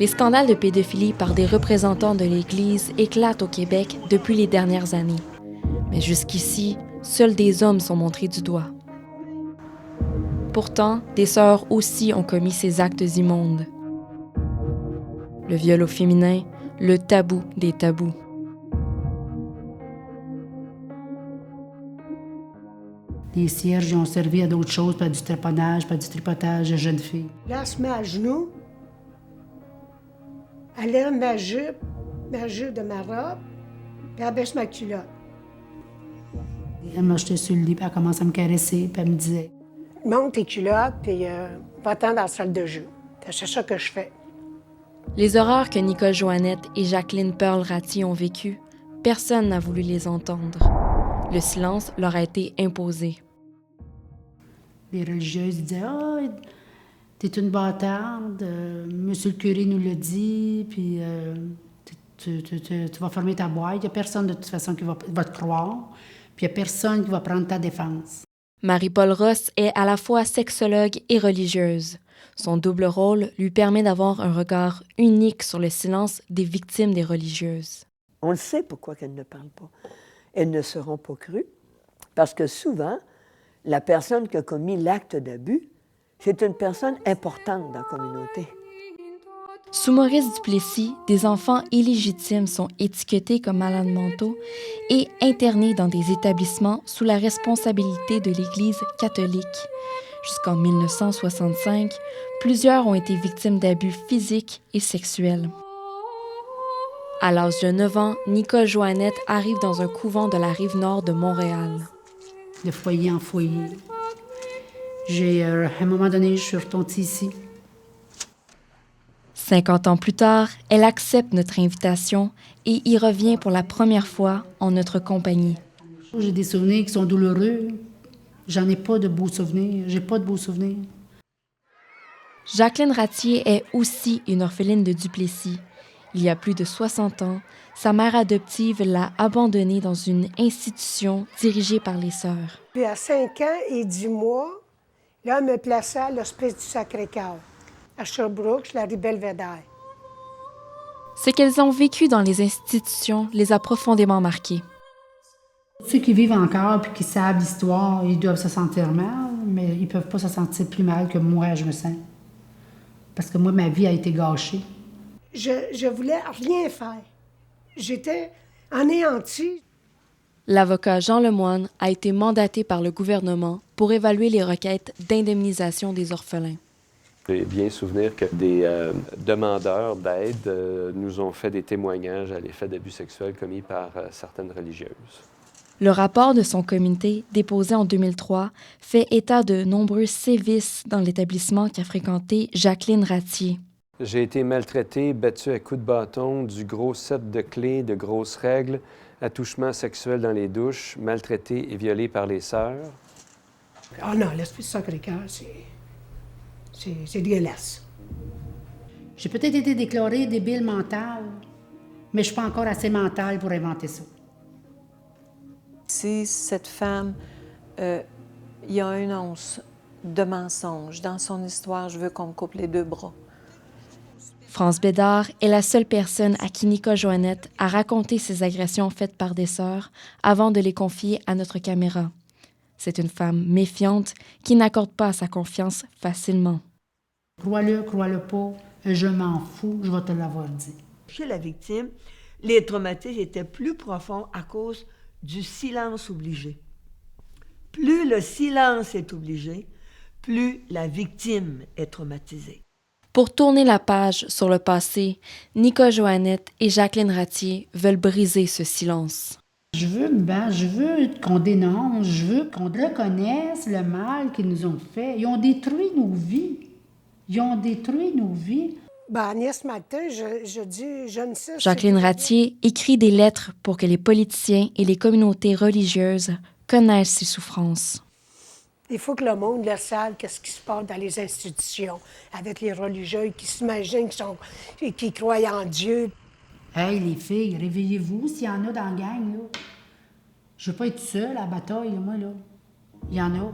Les scandales de pédophilie par des représentants de l'Église éclatent au Québec depuis les dernières années. Mais jusqu'ici, seuls des hommes sont montrés du doigt. Pourtant, des sœurs aussi ont commis ces actes immondes. Le viol au féminin, le tabou des tabous. Les cierges ils ont servi à d'autres choses, pas du trépannage, pas du tripotage de jeunes filles. Là, elle se met à genoux, elle lève ma jupe de ma robe, puis elle baisse ma culotte. Elle m'a jeté sur le lit, puis elle commence à me caresser, puis elle me disait Monte tes culottes, puis va-t'en dans la salle de jeu. C'est ça que je fais. Les horreurs que Nicole Joannette et Jacqueline Pearl Ratier ont vécues, personne n'a voulu les entendre. Le silence leur a été imposé. les religieuses disaient ah, t'es une bâtarde, monsieur le curé nous l'a dit, puis tu vas fermer ta boîte. Il n'y a personne de toute façon qui va te croire, puis il n'y a personne qui va prendre ta défense. Marie-Paul Ross est à la fois sexologue et religieuse. Son double rôle lui permet d'avoir un regard unique sur le silence des victimes des religieuses. On le sait pourquoi qu'elles ne parlent pas. Elles ne seront pas crues, parce que souvent, la personne qui a commis l'acte d'abus, c'est une personne importante dans la communauté. Sous Maurice Duplessis, des enfants illégitimes sont étiquetés comme malades mentaux et internés dans des établissements sous la responsabilité de l'Église catholique. Jusqu'en 1965, plusieurs ont été victimes d'abus physiques et sexuels. À l'âge de 9 ans, Nicole Joannette arrive dans un couvent de la rive nord de Montréal. De foyer en foyer. À un moment donné, je suis retournée ici. 50 ans plus tard, elle accepte notre invitation et y revient pour la première fois en notre compagnie. J'ai des souvenirs qui sont douloureux. J'en ai pas de beaux souvenirs. J'ai pas de beaux souvenirs. Jacqueline Ratier est aussi une orpheline de Duplessis. Il y a plus de 60 ans, sa mère adoptive l'a abandonnée dans une institution dirigée par les sœurs. Puis à 5 ans et 10 mois, là, elle me plaçait à l'Hospice du Sacré-Cœur, à Sherbrooke, sur la rue Belvédère. Ce qu'elles ont vécu dans les institutions les a profondément marquées. Ceux qui vivent encore et qui savent l'histoire, ils doivent se sentir mal, mais ils ne peuvent pas se sentir plus mal que moi, je me sens. Parce que moi, ma vie a été gâchée. Je voulais rien faire. J'étais anéantie. L'avocat Jean Lemoine a été mandaté par le gouvernement pour évaluer les requêtes d'indemnisation des orphelins. J'ai bien souvenir que des demandeurs d'aide nous ont fait des témoignages à l'effet d'abus sexuels commis par certaines religieuses. Le rapport de son comité, déposé en 2003, fait état de nombreux sévices dans l'établissement qu'a fréquenté Jacqueline Ratier. J'ai été maltraité, battu à coups de bâton, du gros set de clés, de grosses règles, attouchements sexuels dans les douches, maltraité et violé par les sœurs. Ah non, l'Esprit du Sacré-Cœur, c'est dégueulasse. J'ai peut-être été déclarée débile mentale, mais je ne suis pas encore assez mentale pour inventer ça. Si cette femme, il y a une once de mensonge dans son histoire, je veux qu'on me coupe les 2 bras. France Bédard est la seule personne à qui Nicole Joannette a raconté ces agressions faites par des sœurs avant de les confier à notre caméra. C'est une femme méfiante qui n'accorde pas sa confiance facilement. Crois-le pas, je m'en fous, je vais te l'avoir dit. Chez la victime, les traumatismes étaient plus profonds à cause du silence obligé. Plus le silence est obligé, plus la victime est traumatisée. Pour tourner la page sur le passé, Nicole Joannette et Jacqueline Ratier veulent briser ce silence. Je veux qu'on dénonce, je veux qu'on reconnaisse le mal qu'ils nous ont fait. Ils ont détruit nos vies. Ben, Agnès Martin, je dis, je ne sais... Jacqueline Ratier écrit des lettres pour que les politiciens et les communautés religieuses connaissent ses souffrances. Il faut que le monde le sache, qu'est-ce qui se passe dans les institutions, avec les religieux qui s'imaginent qui croient en Dieu. Hey, les filles, réveillez-vous s'il y en a dans la gang, là. Je veux pas être seule à la bataille, moi, là. Il y en a.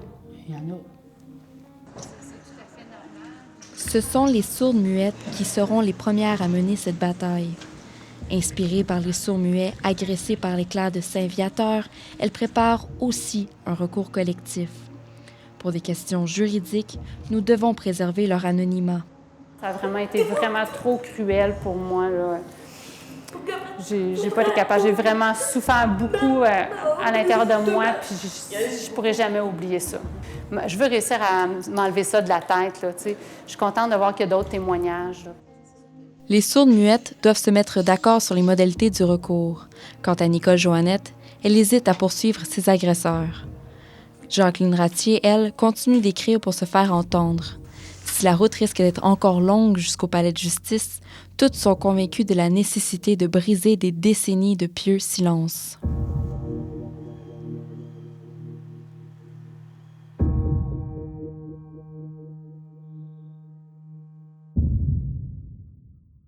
Ce sont les sourdes-muettes qui seront les premières à mener cette bataille. Inspirées par les sourds-muets agressés par l'éclair de Saint-Viateur, elles préparent aussi un recours collectif. Pour des questions juridiques, nous devons préserver leur anonymat. Ça a vraiment été trop cruel pour moi, là. J'ai pas été capable. J'ai vraiment souffert beaucoup à l'intérieur de moi, puis je pourrais jamais oublier ça. Je veux réussir à m'enlever ça de la tête, là, tu sais. Je suis contente de voir qu'il y a d'autres témoignages, là. Les sourdes-muettes doivent se mettre d'accord sur les modalités du recours. Quant à Nicole Joannette, elle hésite à poursuivre ses agresseurs. Jacqueline Ratier, elle, continue d'écrire pour se faire entendre. Si la route risque d'être encore longue jusqu'au palais de justice, toutes sont convaincues de la nécessité de briser des décennies de pieux silence.